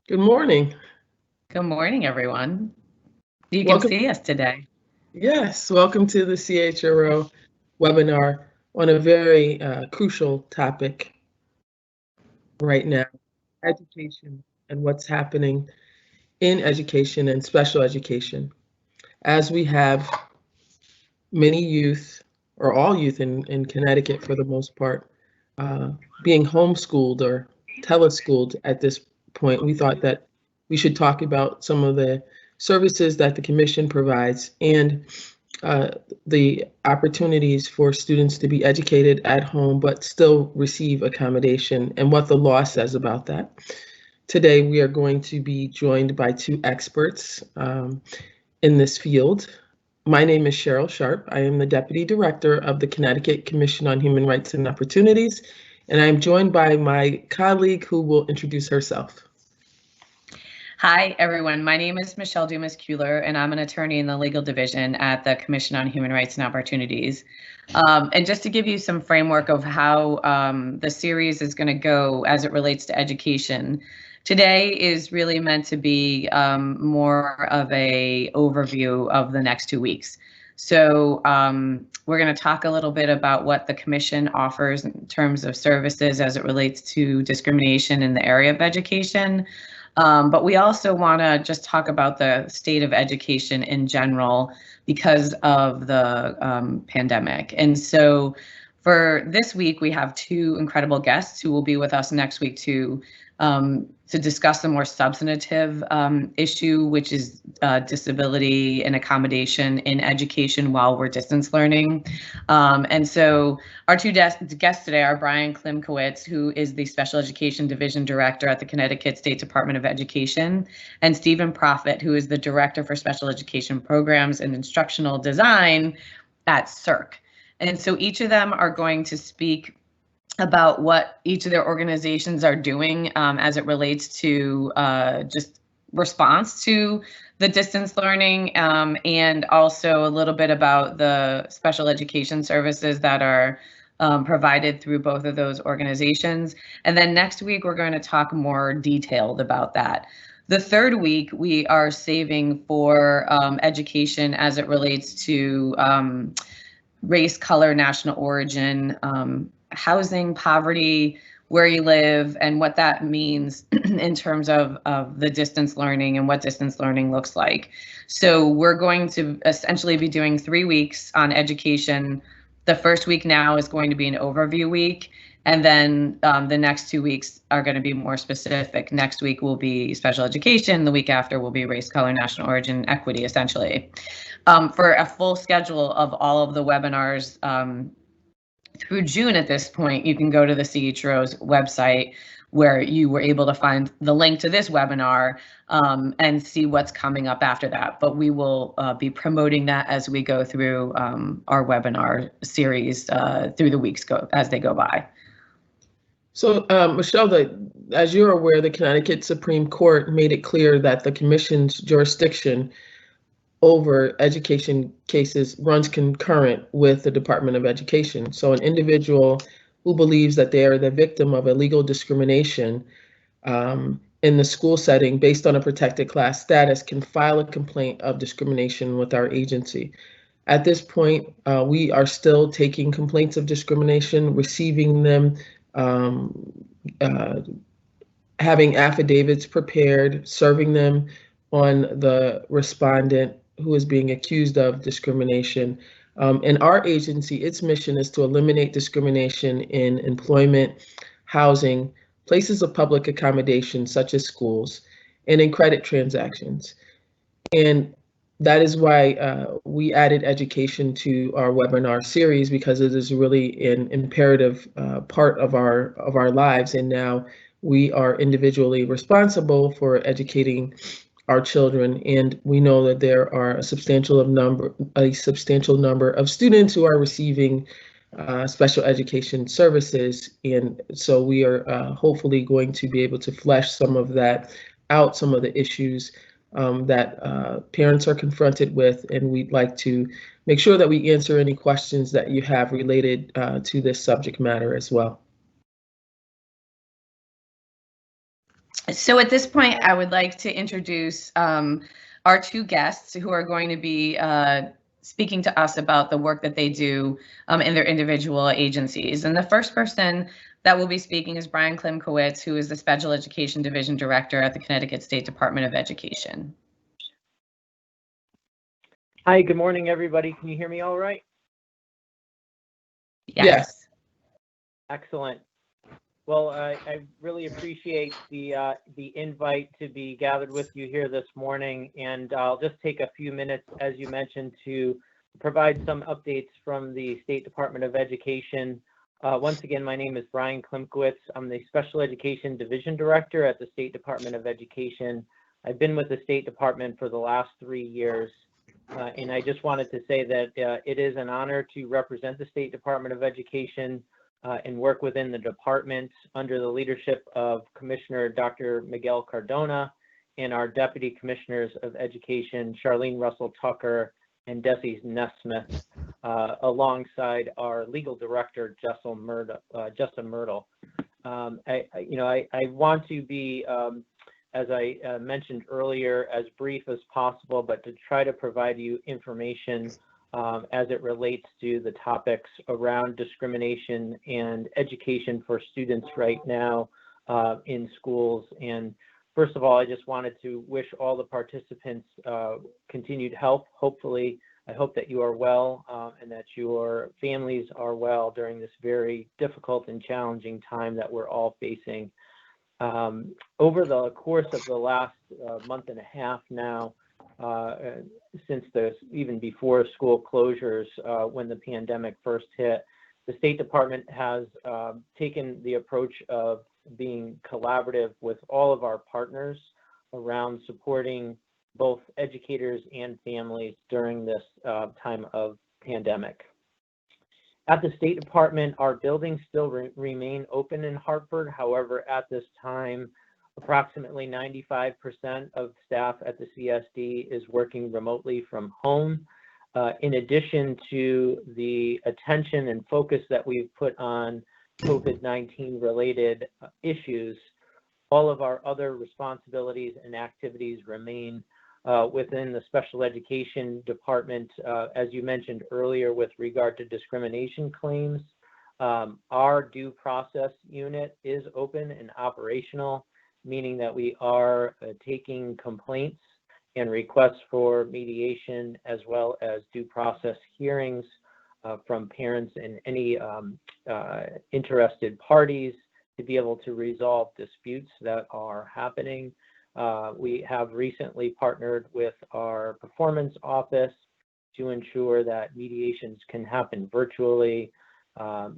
Good morning. Good morning, everyone. You can Welcome. see us today. Yes, welcome to the CHRO webinar on a very crucial topic right now, education and what's happening in education and special education. As we have many youth, or all youth in Connecticut for the most part, uh, being homeschooled or teleschooled at this point, we thought that we should talk about some of the services that the commission provides and uh, the opportunities for students to be educated at home but still receive accommodation and what the law says about that. Today, we are going to be joined by two experts in this field. My name is Cheryl Sharp. I am the Deputy Director of the Connecticut Commission on Human Rights and Opportunities, and I am joined by my colleague who will introduce herself. Hi, everyone. My name is Michelle Dumas-Kuhler, and I'm an attorney in the legal division at the Commission on Human Rights and Opportunities. And just to give you some framework of how the series is going to go as it relates to education, today is really meant to be more of a overview of the next 2 weeks. So we're going to talk a little bit about what the commission offers in terms of services as it relates to discrimination in the area of education. But we also want to just talk about the state of education in general because of the pandemic. And so for this week, we have two incredible guests who will be with us next week to discuss the more substantive issue, which is disability and accommodation in education while we're distance learning. And so our two guests today are Brian Klimkowitz, who is the Special Education Division Director at the Connecticut State Department of Education, and Stephen Proffitt, who is the Director for Special Education Programs and Instructional Design at CERC. And so each of them are going to speak about what each of their organizations are doing as it relates to just response to the distance learning, and also a little bit about the special education services that are provided through both of those organizations. And then next week, we're going to talk more detailed about that. The third week, we are saving for education as it relates to race, color, national origin, housing, poverty, where you live, and what that means in terms of the distance learning and what distance learning looks like. So we're going to essentially be doing 3 weeks on education. The first week now is going to be an overview week. And then the next 2 weeks are going to be more specific. Next week will be special education. The week after will be race, color, national origin, equity, essentially. For a full schedule of all of the webinars through June at this point, you can go to the CHRO's website where you were able to find the link to this webinar and see what's coming up after that. But we will be promoting that as we go through our webinar series through the weeks as they go by. So, Michelle, as you're aware, the Connecticut Supreme Court made it clear that the Commission's jurisdiction over education cases runs concurrent with the Department of Education. So an individual who believes that they are the victim of illegal discrimination in the school setting based on a protected class status can file a complaint of discrimination with our agency. At this point, we are still taking complaints of discrimination, receiving them, uh, having affidavits prepared, serving them on the respondent who is being accused of discrimination. And our agency, its mission is to eliminate discrimination in employment, housing, places of public accommodation such as schools, and in credit transactions. And that is why we added education to our webinar series, because it is really an imperative part of our lives. And now we are individually responsible for educating our children, and we know that there are a substantial number of students who are receiving special education services, and so we are hopefully going to be able to flesh some of that out, some of the issues that parents are confronted with, and we'd like to make sure that we answer any questions that you have related to this subject matter as well. So at this point, I would like to introduce our two guests who are going to be speaking to us about the work that they do in their individual agencies. And the first person that will be speaking is Brian Klimkowitz, who is the Special Education Division Director at the Connecticut State Department of Education. Hi, good morning, everybody. Can you hear me all right? Yes. Excellent. Well, I really appreciate the invite to be gathered with you here this morning, and I'll just take a few minutes, as you mentioned, to provide some updates from the State Department of Education. Once again, my name is Brian Klimkowitz. I'm the Special Education Division Director at the State Department of Education. I've been with the State Department for the last 3 years, and I just wanted to say that it is an honor to represent the State Department of Education and work within the department under the leadership of Commissioner Dr. Miguel Cardona and our Deputy Commissioners of Education, Charlene Russell Tucker and Desi Nesmith, alongside our Legal Director, Justin Myrtle. I want to be, as I mentioned earlier, as brief as possible, but to try to provide you information as it relates to the topics around discrimination and education for students right now in schools. And first of all, I just wanted to wish all the participants continued health. Hopefully, I hope that you are well and that your families are well during this very difficult and challenging time that we're all facing. Over the course of the last month and a half now, since even before school closures, when the pandemic first hit, the State Department has taken the approach of being collaborative with all of our partners around supporting both educators and families during this time of pandemic. At the State Department, our buildings still remain open in Hartford. However, at this time, approximately 95% of staff at the CSD is working remotely from home. In addition to the attention and focus that we've put on COVID-19 related issues, all of our other responsibilities and activities remain within the Special Education Department. As you mentioned earlier, with regard to discrimination claims, our due process unit is open and operational, meaning that we are taking complaints and requests for mediation, as well as due process hearings from parents and any interested parties to be able to resolve disputes that are happening. We have recently partnered with our performance office to ensure that mediations can happen virtually.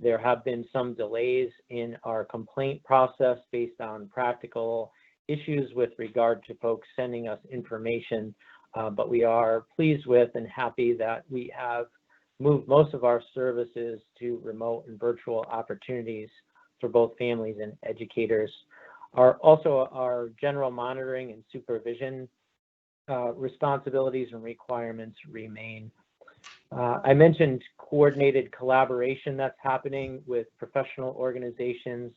There have been some delays in our complaint process based on practical issues with regard to folks sending us information, but we are pleased with and happy that we have moved most of our services to remote and virtual opportunities for both families and educators. Also, our general monitoring and supervision responsibilities and requirements remain. I mentioned coordinated collaboration that's happening with professional organizations.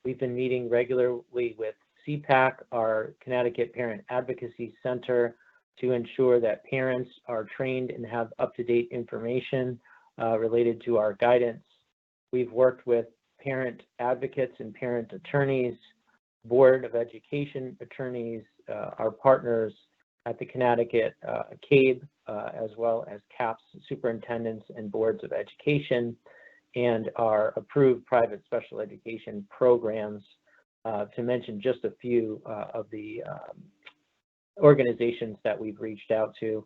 We've been meeting regularly with CPAC, our Connecticut Parent Advocacy Center, to ensure that parents are trained and have up-to-date information related to our guidance. We've worked with parent advocates and parent attorneys, Board of Education attorneys, our partners at the Connecticut CABE, as well as CAPS superintendents and boards of education, and our approved private special education programs, to mention just a few of the organizations that we've reached out to.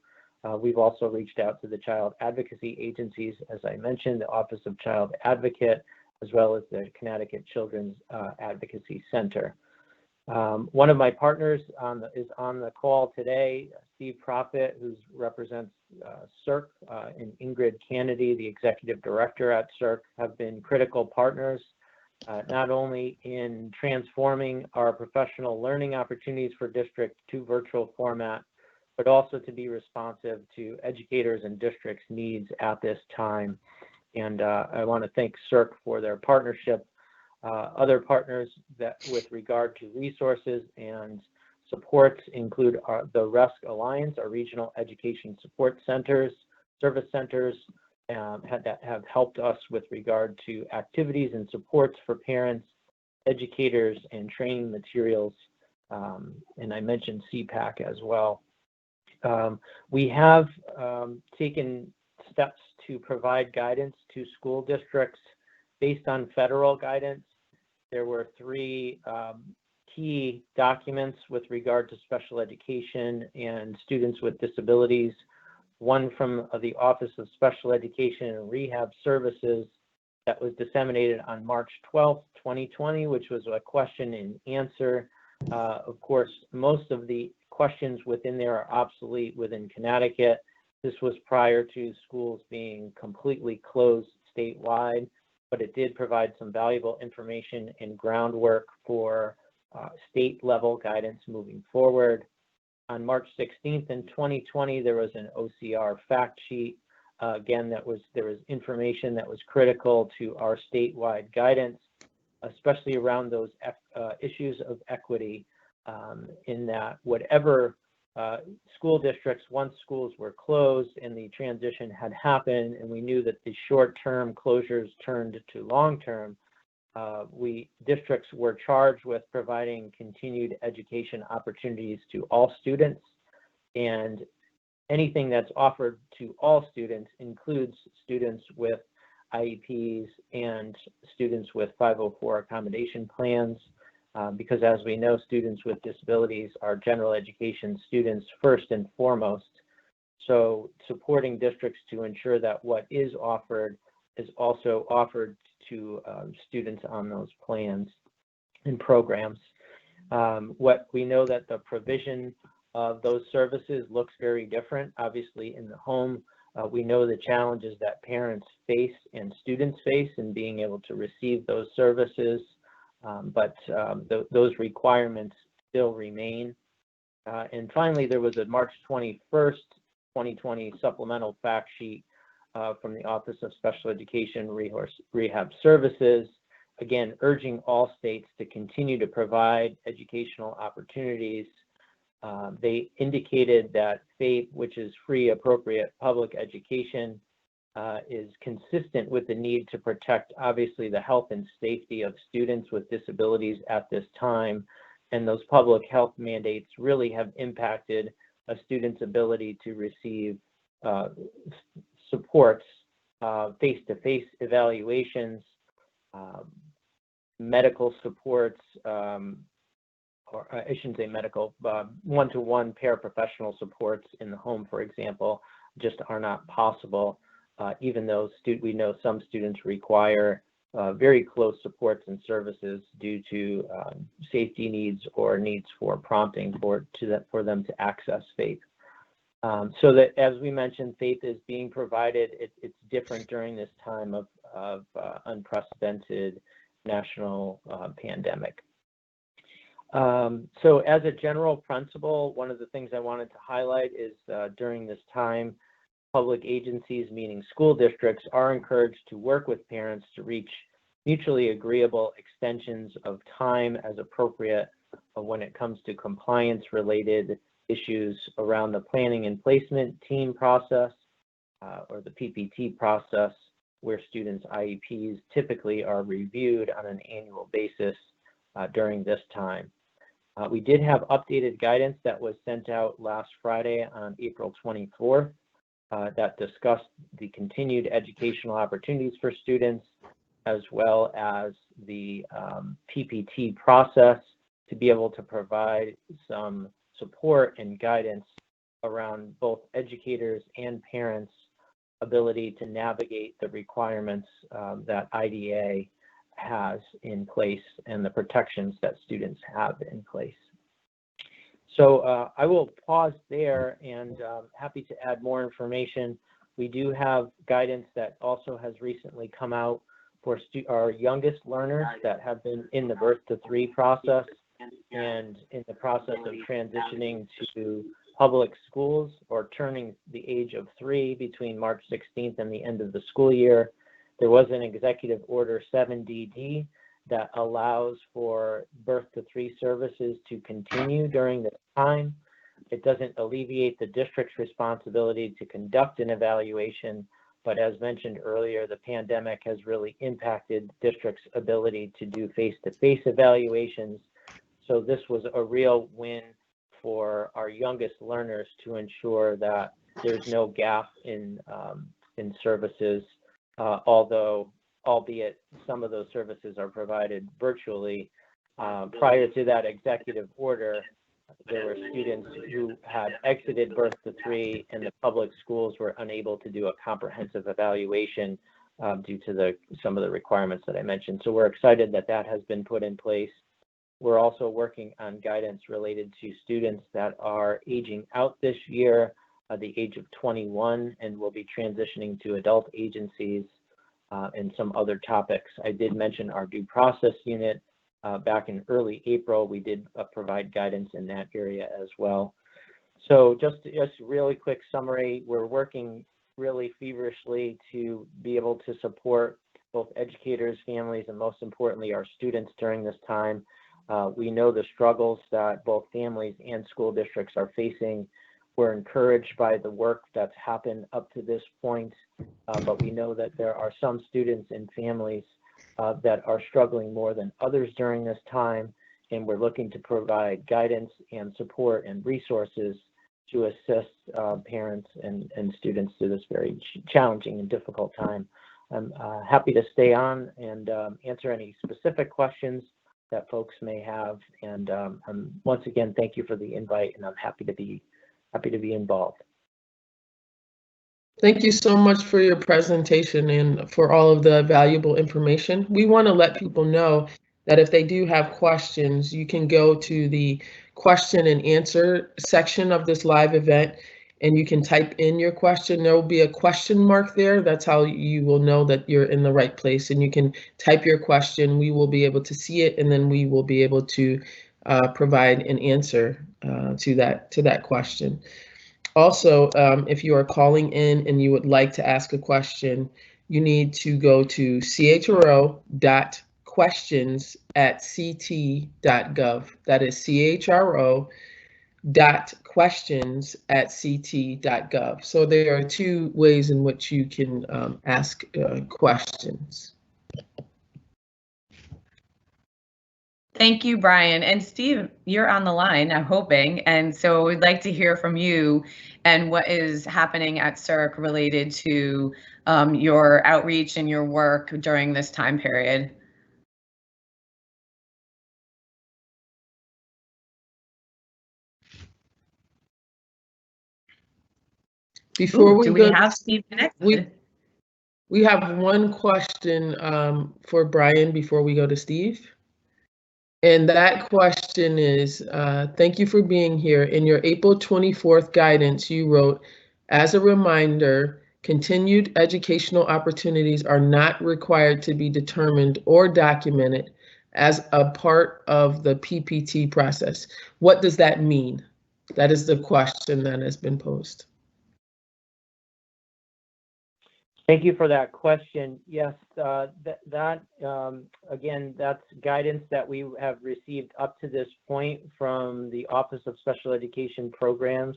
We've also reached out to the child advocacy agencies, as I mentioned, the Office of Child Advocate, as well as the Connecticut Children's Advocacy Center. One of my partners is on the call today, Steve Proffitt, who represents CHRO, and Ingrid Kennedy, the Executive Director at CHRO, have been critical partners, not only in transforming our professional learning opportunities for district to virtual format, but also to be responsive to educators and districts' needs at this time. And I want to thank CHRO for their partnership Other partners that with regard to resources and supports include the RESC Alliance, our regional education support centers, service centers that have helped us with regard to activities and supports for parents, educators, and training materials. And I mentioned CPAC as well. We have taken steps to provide guidance to school districts based on federal guidance. There were three key documents with regard to special education and students with disabilities. One from the Office of Special Education and Rehab Services that was disseminated on March 12th, 2020, which was a question and answer. Of course, most of the questions within there are obsolete within Connecticut. This was prior to schools being completely closed statewide, but it did provide some valuable information and groundwork for state level guidance moving forward. On March 16th in 2020, there was an OCR fact sheet. Again, there was information that was critical to our statewide guidance, especially around those issues of equity, in that whatever school districts, once schools were closed and the transition had happened, and we knew that the short-term closures turned to long-term, districts were charged with providing continued education opportunities to all students, and anything that's offered to all students includes students with IEPs and students with 504 accommodation plans, because as we know, students with disabilities are general education students first and foremost. So supporting districts to ensure that what is offered is also offered to students on those plans and programs. What we know that the provision of those services looks very different. Obviously in the home, we know the challenges that parents face and students face in being able to receive those services, but those requirements still remain. And finally, there was a March 21st, 2020 supplemental fact sheet from the Office of Special Education Rehab Services, again, urging all states to continue to provide educational opportunities. They indicated that FAPE, which is free, appropriate public education, is consistent with the need to protect, obviously, the health and safety of students with disabilities at this time. And those public health mandates really have impacted a student's ability to receive supports, face-to-face evaluations, medical supports, or I shouldn't say medical, one-to-one paraprofessional supports in the home, for example, just are not possible, even though we know some students require very close supports and services due to safety needs or needs for prompting for them to access FAPE. So that, as we mentioned, FAPE is being provided. It's different during this time of unprecedented national pandemic. So as a general principle, one of the things I wanted to highlight is during this time, public agencies, meaning school districts, are encouraged to work with parents to reach mutually agreeable extensions of time as appropriate when it comes to compliance-related issues around the planning and placement team process, or the PPT process, where students' IEPs typically are reviewed on an annual basis during this time. We did have updated guidance that was sent out last Friday on April 24th that discussed the continued educational opportunities for students, as well as the PPT process to be able to provide some support and guidance around both educators and parents' ability to navigate the requirements that IDA has in place and the protections that students have in place. So I will pause there, and happy to add more information. We do have guidance that also has recently come out for our youngest learners that have been in the birth to 3 process and in the process of transitioning to public schools or turning the age of 3 between March 16th and the end of the school year. There was an Executive Order 7DD that allows for birth to 3 services to continue during this time. It doesn't alleviate the district's responsibility to conduct an evaluation, but as mentioned earlier, the pandemic has really impacted district's ability to do face-to-face evaluations. So this was a real win for our youngest learners to ensure that there's no gap in services, albeit some of those services are provided virtually. Prior to that executive order, there were students who had exited birth to 3 and the public schools were unable to do a comprehensive evaluation due to some of the requirements that I mentioned. So we're excited that that has been put in place. We're also working on guidance related to students that are aging out this year, the age of 21, and will be transitioning to adult agencies and some other topics. I did mention our due process unit. Back in early April, we did provide guidance in that area as well. So just really quick summary, we're working really feverishly to be able to support both educators, families, and most importantly, our students during this time. We know the struggles that both families and school districts are facing. We're encouraged by the work that's happened up to this point, but we know that there are some students and families that are struggling more than others during this time, and we're looking to provide guidance and support and resources to assist parents and students through this very challenging and difficult time. I'm happy to stay on and answer any specific questions that folks may have, and once again, thank you for the invite, and I'm happy to be involved. Thank you so much for your presentation and for all of the valuable information. We want to let people know that if they do have questions, you can go to the question and answer section of this live event and you can type in your question. There will be a question mark there. That's how you will know that you're in the right place, and you can type your question. We will be able to see it, and then we will be able to provide an answer to that question. Also, if you are calling in and you would like to ask a question, you need to go to chro.questions@ct.gov. That is chro.questions@ct.gov. So there are 2 ways in which you can ask questions. Thank you, Brian. And Steve, you're on the line, I'm hoping. And so we'd like to hear from you and what is happening at CHRO related to your outreach and your work during this time period. Before do we have Steve connected? We have one question for Brian before we go to Steve. And that question is, thank you for being here. In your April 24th guidance, you wrote, as a reminder, continued educational opportunities are not required to be determined or documented as a part of the PPT process. What does that mean? That is the question that has been posed. Thank you for that question. Yes, again, that's guidance that we have received up to this point from the Office of Special Education Programs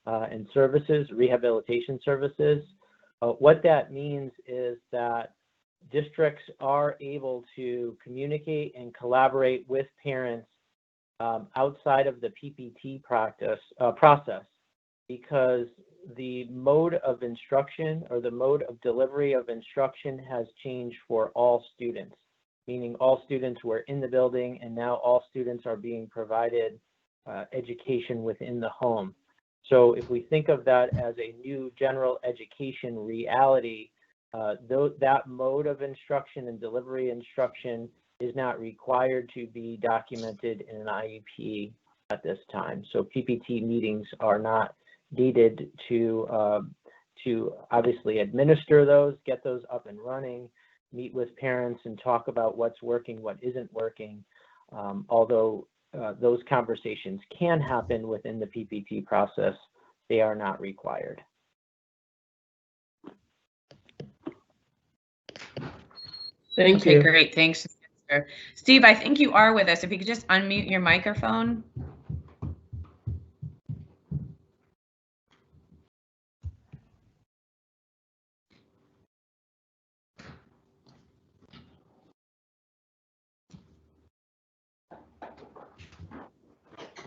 and Services, Rehabilitation Services. What that means is that districts are able to communicate and collaborate with parents outside of the PPT process because the mode of instruction or the mode of delivery of instruction has changed for all students, meaning all students were in the building and now all students are being provided education within the home. So if we think of that as a new general education reality, that mode of instruction and delivery instruction is not required to be documented in an IEP at this time. So PPT meetings are not needed to obviously administer those, get those up and running, meet with parents and talk about what's working, what isn't working. Although those conversations can happen within the PPT process, they are not required. Thank you. Great, thanks. answer. Steve, I think you are with us. If you could just unmute your microphone.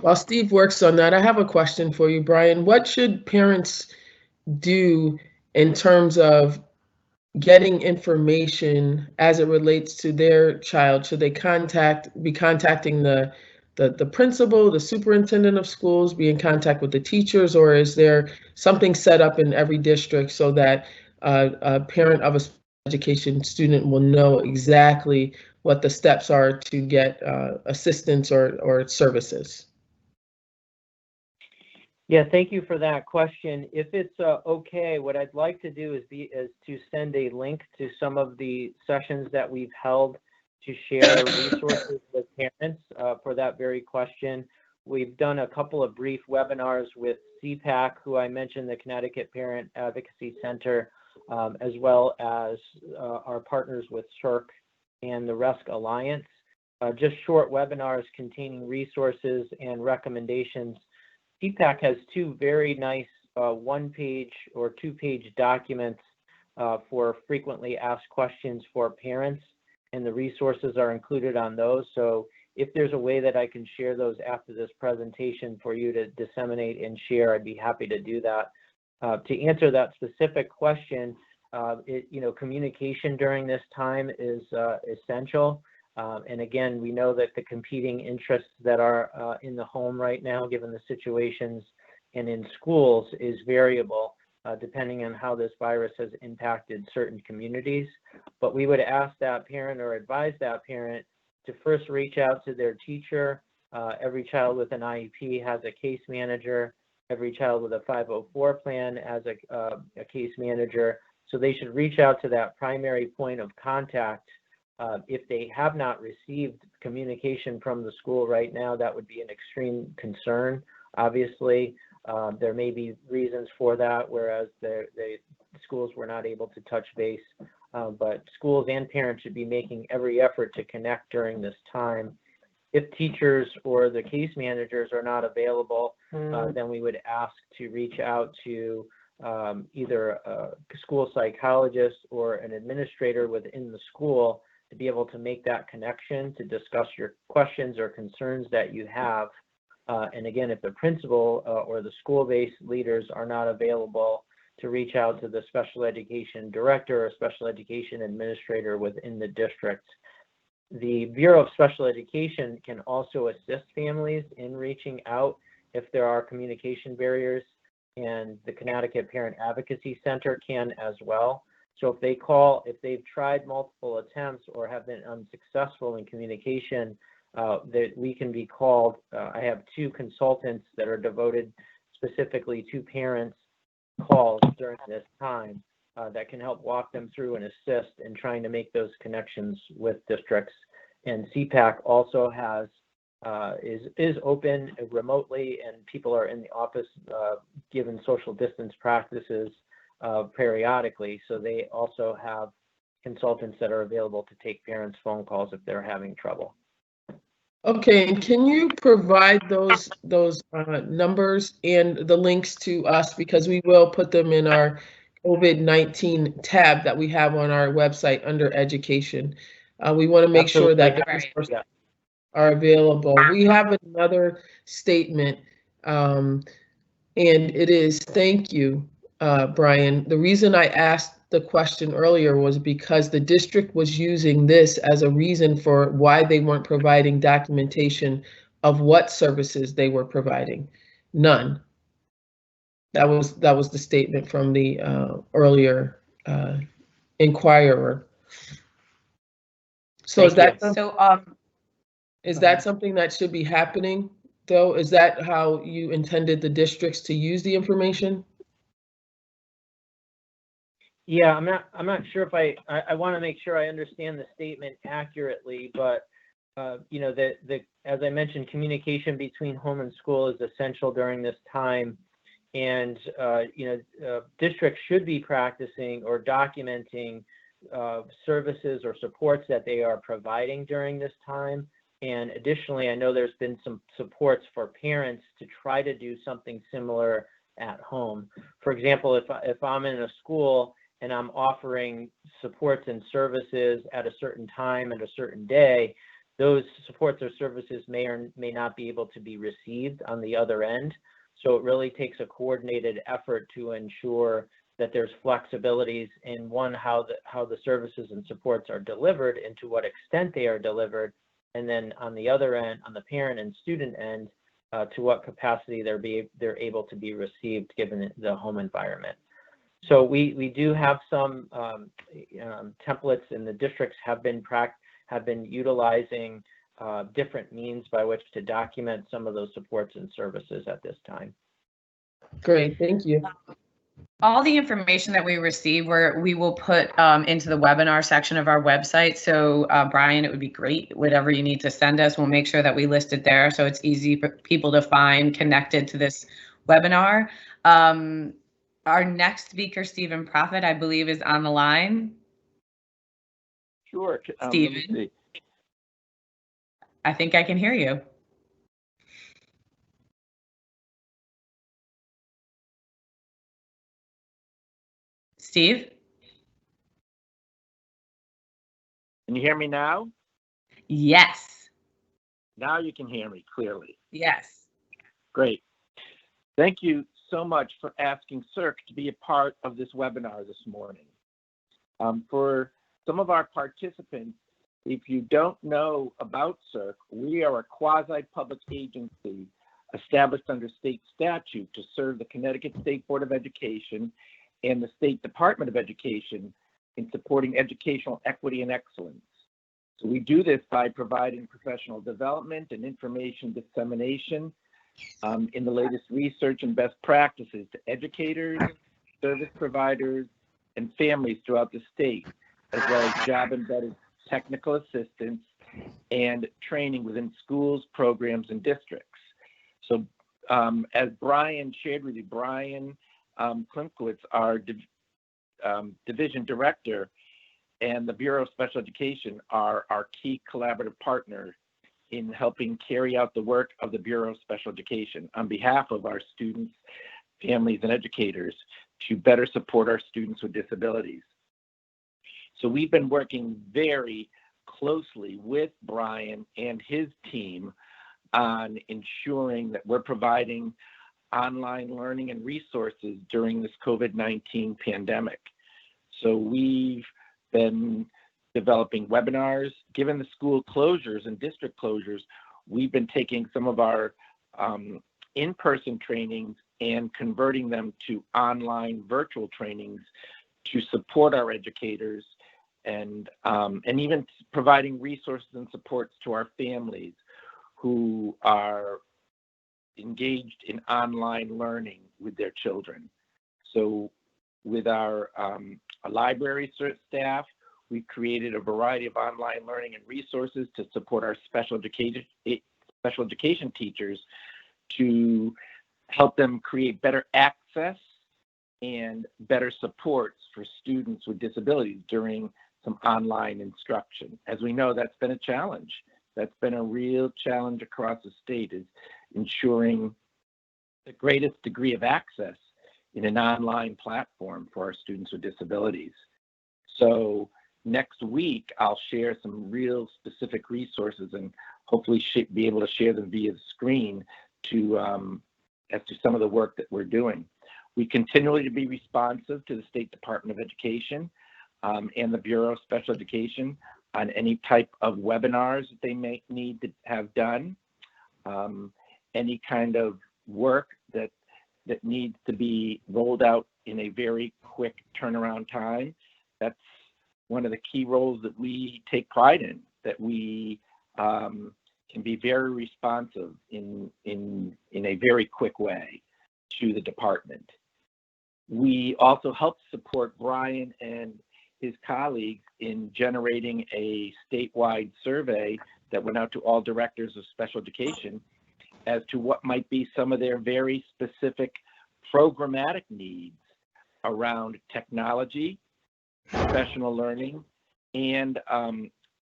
While Steve works on that, I have a question for you, Brian. What should parents do in terms of getting information as it relates to their child? Should they be contacting the principal, the superintendent of schools, be in contact with the teachers, or is there something set up in every district so that a parent of a special education student will know exactly what the steps are to get assistance or services? Yeah, thank you for that question. If it's okay, what I'd like to do is to send a link to some of the sessions that we've held to share resources with parents for that very question. We've done a couple of brief webinars with CPAC, who I mentioned, the Connecticut Parent Advocacy Center, as well as our partners with CHRO and the RESC Alliance. Just short webinars containing resources and recommendations. CPAC has two very nice one-page or two-page documents for frequently asked questions for parents, and the resources are included on those. So if there's a way that I can share those after this presentation for you to disseminate and share, I'd be happy to do that. To answer that specific question, communication during this time is essential. And again, we know that the competing interests that are in the home right now, given the situations and in schools, is variable depending on how this virus has impacted certain communities. But we would ask that parent or advise that parent to first reach out to their teacher. Every child with an IEP has a case manager. Every child with a 504 plan has a case manager. So they should reach out to that primary point of contact. If they have not received communication from the school right now, that would be an extreme concern. Obviously, there may be reasons for that, whereas the schools were not able to touch base. But schools and parents should be making every effort to connect during this time. If teachers or the case managers are not available, then we would ask to reach out to either a school psychologist or an administrator within the school to be able to make that connection, to discuss your questions or concerns that you have. And again, if the principal or the school-based leaders are not available, to reach out to the special education director or special education administrator within the district. The Bureau of Special Education can also assist families in reaching out if there are communication barriers, and the Connecticut Parent Advocacy Center can as well. So if they've tried multiple attempts or have been unsuccessful in communication, that we can be called. I have two consultants that are devoted specifically to parents' calls during this time that can help walk them through and assist in trying to make those connections with districts. And CPAC also has is open remotely, and people are in the office given social distance practices periodically. So they also have consultants that are available to take parents' phone calls if they're having trouble. Okay, and can you provide those numbers and the links to us, because we will put them in our COVID-19 tab that we have on our website under education. We want to make sure that the resources are available. We have another statement, and it is, thank you, Brian. The reason I asked the question earlier was because the district was using this as a reason for why they weren't providing documentation of what services they were providing. None. That was the statement from the earlier inquirer. So is that is that something that should be happening though? Is that how you intended the districts to use the information? Yeah, I'm not sure if I want to make sure I understand the statement accurately, but you know, as I mentioned, communication between home and school is essential during this time, and you know, districts should be practicing or documenting services or supports that they are providing during this time. And additionally, I know there's been some supports for parents to try to do something similar at home. For example, if I'm in a school and I'm offering supports and services at a certain time and a certain day, those supports or services may or may not be able to be received on the other end. So it really takes a coordinated effort to ensure that there's flexibilities in one, how the services and supports are delivered and to what extent they are delivered. And then on the other end, on the parent and student end, to what capacity they're able to be received given the home environment. So we do have some templates, and the districts have been utilizing different means by which to document some of those supports and services at this time. Great, thank you. All the information that we receive, we will put into the webinar section of our website. So Brian, it would be great, whatever you need to send us, we'll make sure that we list it there so it's easy for people to find connected to this webinar. Our next speaker, Stephen Prophet, I believe is on the line. Sure. Stephen, I think I can hear you. Steve? Can you hear me now? Yes. Now you can hear me clearly. Yes. Great. Thank you so much for asking CHRO to be a part of this webinar this morning. For some of our participants, if you don't know about CHRO, we are a quasi-public agency established under state statute to serve the Connecticut State Board of Education and the State Department of Education in supporting educational equity and excellence. So we do this by providing professional development and information dissemination in the latest research and best practices to educators, service providers, and families throughout the state, as well as job-embedded technical assistance and training within schools, programs, and districts. So as Brian shared with you, Brian Klimkowitz, our division director, and the Bureau of Special Education are our key collaborative partner in helping carry out the work of the Bureau of Special Education on behalf of our students, families, and educators to better support our students with disabilities. So we've been working very closely with Brian and his team on ensuring that we're providing online learning and resources during this COVID-19 pandemic. So we've been developing webinars. Given the school closures and district closures, we've been taking some of our in-person trainings and converting them to online virtual trainings to support our educators and even providing resources and supports to our families who are engaged in online learning with their children. So with our library staff, we've created a variety of online learning and resources to support our special education teachers to help them create better access and better supports for students with disabilities during some online instruction. As we know, that's been a challenge. That's been a real challenge across the state, is ensuring the greatest degree of access in an online platform for our students with disabilities. So next week, I'll share some real specific resources and hopefully be able to share them via the screen to as to some of the work that we're doing. We continually to be responsive to the State Department of Education and the Bureau of Special Education on any type of webinars that they may need to have done, any kind of work that needs to be rolled out in a very quick turnaround time. That's one of the key roles that we take pride in, that we can be very responsive in a very quick way to the department. We also help support Brian and his colleagues in generating a statewide survey that went out to all directors of special education as to what might be some of their very specific programmatic needs around technology, professional learning, and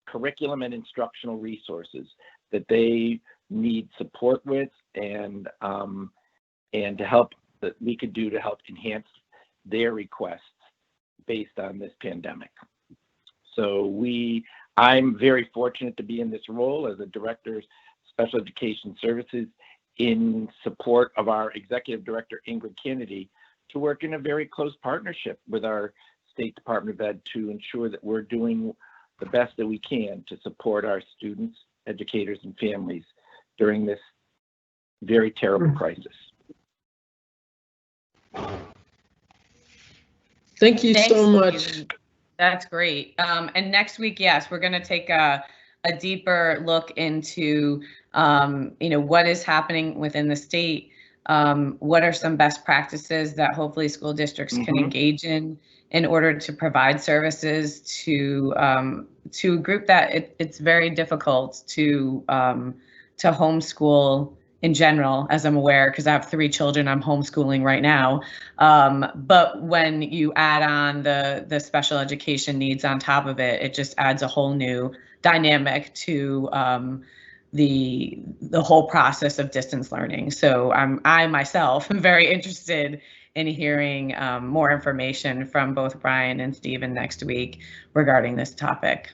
curriculum and instructional resources that they need support with, and to help that we could do to help enhance their requests based on this pandemic. So I'm very fortunate to be in this role as a Director of Special Education Services in support of our Executive Director, Ingrid Kennedy, to work in a very close partnership with our State Department of Ed to ensure that we're doing the best that we can to support our students, educators, and families during this very terrible crisis. Thank you so much. That's great. And next week, yes, we're going to take a deeper look into, what is happening within the state. What are some best practices that hopefully school districts can engage in order to provide services to a group that it's very difficult to homeschool in general, as I'm aware, because I have 3 children I'm homeschooling right now. But when you add on the special education needs on top of it, it just adds a whole new dynamic to the whole process of distance learning. So I myself am very interested in hearing more information from both Brian and Stephen next week regarding this topic.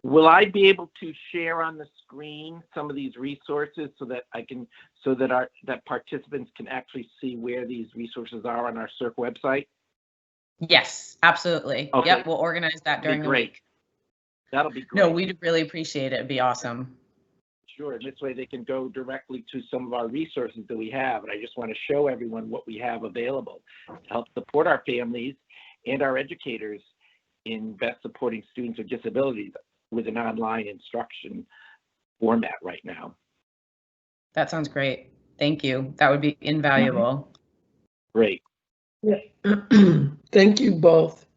Will I be able to share on the screen some of these resources so that that participants can actually see where these resources are on our CHRO website? Yes, absolutely. Okay. Yep, we'll organize that during the week. That'll be great. No, we'd really appreciate it. It'd be awesome. Sure. This way they can go directly to some of our resources that we have. And I just want to show everyone what we have available to help support our families and our educators in best supporting students with disabilities with an online instruction format right now. That sounds great. Thank you. That would be invaluable. Great. Yeah. Thank you both.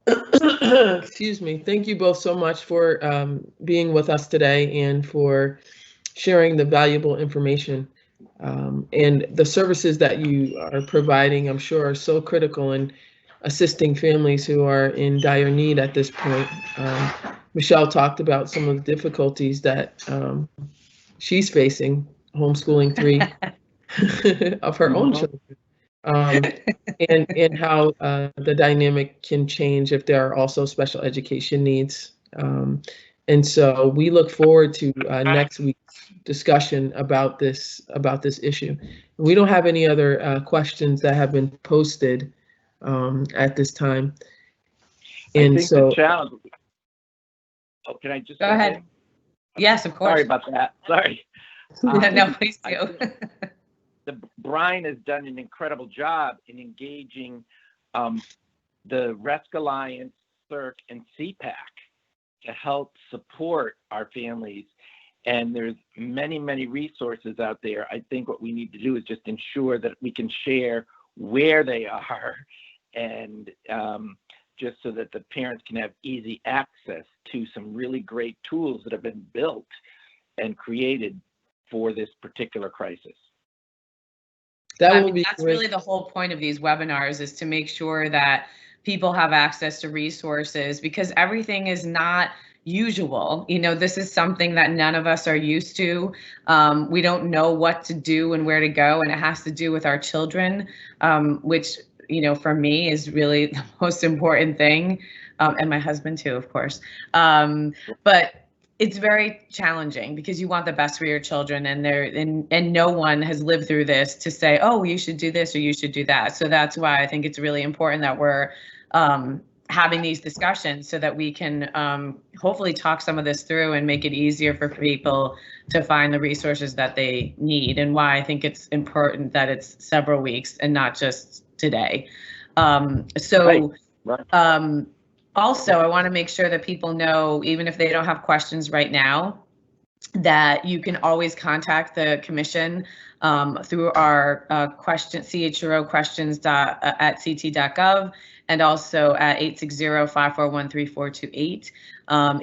Excuse me. Thank you both so much for being with us today and for sharing the valuable information. And the services that you are providing, I'm sure, are so critical in assisting families who are in dire need at this point. Michelle talked about some of the difficulties that she's facing homeschooling 3 of her own children, and how the dynamic can change if there are also special education needs. And so we look forward to next week's discussion about this issue. We don't have any other questions that have been posted at this time. And so the challenge. Oh, can I just go ahead? Yes, of course. Sorry about that. Sorry. No, please do. Brian has done an incredible job in engaging the RESC Alliance, CERC, and CPAC to help support our families. And there's many, many resources out there. I think what we need to do is just ensure that we can share where they are, and just so that the parents can have easy access to some really great tools that have been built and created for this particular crisis. That will be that's great. Really the whole point of these webinars, is to make sure that people have access to resources, because everything is not usual. This is something that none of us are used to. We don't know what to do and where to go, and it has to do with our children, which, for me is really the most important thing, and my husband too, of course. But it's very challenging because you want the best for your children, and no one has lived through this to say, oh, you should do this or you should do that. So that's why I think it's really important that we're having these discussions so that we can hopefully talk some of this through and make it easier for people to find the resources that they need, and why I think it's important that it's several weeks and not just today. Right. Also, I want to make sure that people know, even if they don't have questions right now, that you can always contact the commission through our CHRO questions at ct.gov, and also at 860-541-3428.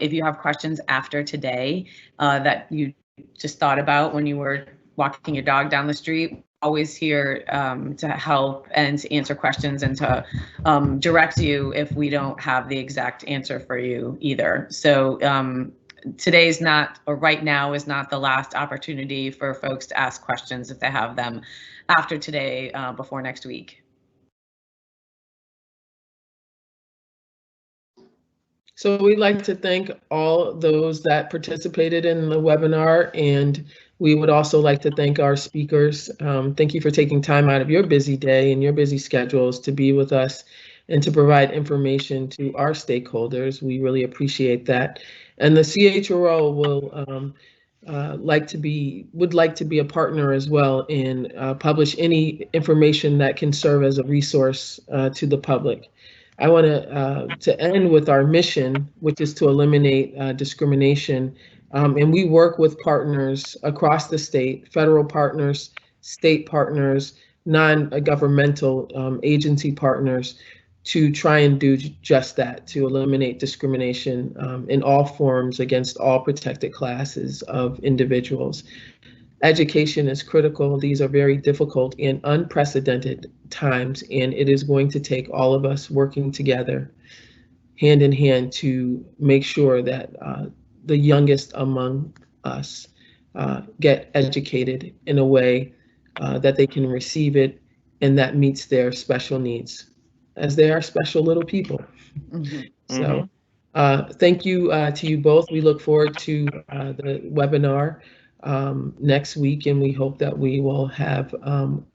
If you have questions after today that you just thought about when you were walking your dog down the street, always here to help and to answer questions and to direct you if we don't have the exact answer for you either. So today's not, or right now is not the last opportunity for folks to ask questions if they have them after today, before next week. So we'd like to thank all those that participated in the webinar, and we would also like to thank our speakers. Thank you for taking time out of your busy day and your busy schedules to be with us and to provide information to our stakeholders. We really appreciate that. And the CHRO would like to be a partner as well and publish any information that can serve as a resource to the public. I want to end with our mission, which is to eliminate discrimination. And we work with partners across the state, federal partners, state partners, non-governmental agency partners, to try and do just that, to eliminate discrimination in all forms against all protected classes of individuals. Education is critical. These are very difficult and unprecedented times, and it is going to take all of us working together, hand in hand, to make sure that the youngest among us get educated in a way that they can receive it and that meets their special needs, as they are special little people. Mm-hmm. So thank you to you both. We look forward to the webinar next week, and we hope that we will have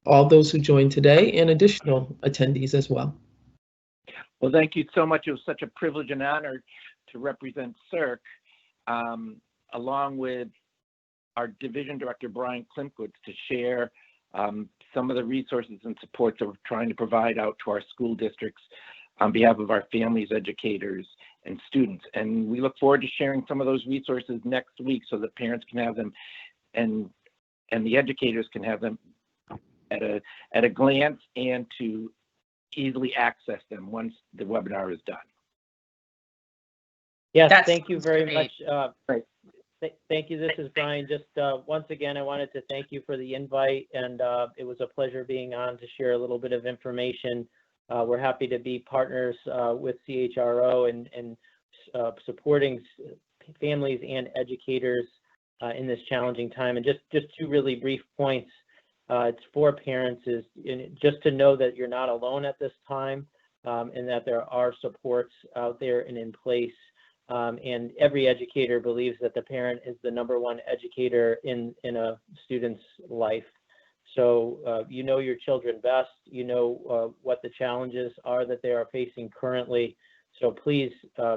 all those who joined today and additional attendees as well. Well, thank you so much. It was such a privilege and honor to represent CERC, along with our Division Director, Brian Klimkowitz, to share some of the resources and supports that we're trying to provide out to our school districts on behalf of our families, educators, and students. And we look forward to sharing some of those resources next week so that parents can have them and the educators can have them at a glance and to easily access them once the webinar is done. Yes, thank you very much. Thank you. This is Brian. Just once again, I wanted to thank you for the invite, and it was a pleasure being on to share a little bit of information. We're happy to be partners with CHRO and supporting families and educators in this challenging time. And just two really brief points. It's for parents is just to know that you're not alone at this time, and that there are supports out there and in place. And every educator believes that the parent is the #1 educator in a student's life. So you know your children best, you know what the challenges are that they are facing currently. So please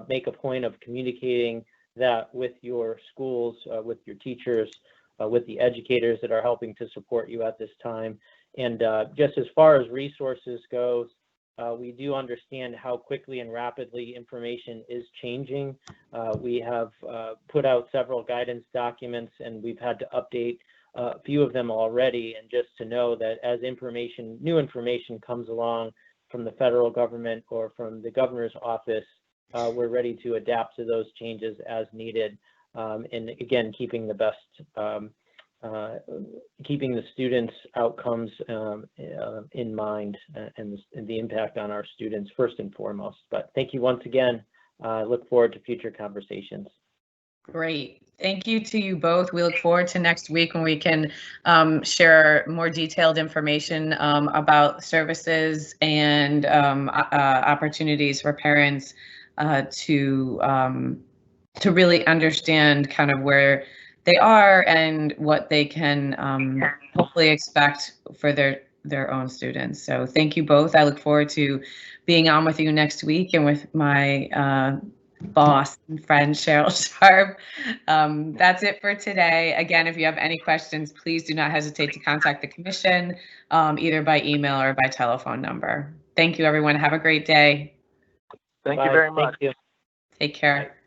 make a point of communicating that with your schools, with your teachers, with the educators that are helping to support you at this time. And just as far as resources goes, we do understand how quickly and rapidly information is changing. We have put out several guidance documents, and we've had to update a few of them already. And just to know that as new information comes along from the federal government or from the governor's office, we're ready to adapt to those changes as needed. And again, keeping the best, keeping the students' outcomes in mind, and the impact on our students first and foremost. But thank you once again. Look forward to future conversations. Great. Thank you to you both. We look forward to next week when we can share more detailed information about services and opportunities for parents to really understand kind of where they are and what they can hopefully expect for their own students. So thank you both. I look forward to being on with you next week and with my boss and friend Cheryl Sharp. That's it for today. Again, if you have any questions, please do not hesitate to contact the commission either by email or by telephone number. Thank you, everyone. Have a great day. Thank you very much. Thank you. Take care. Bye.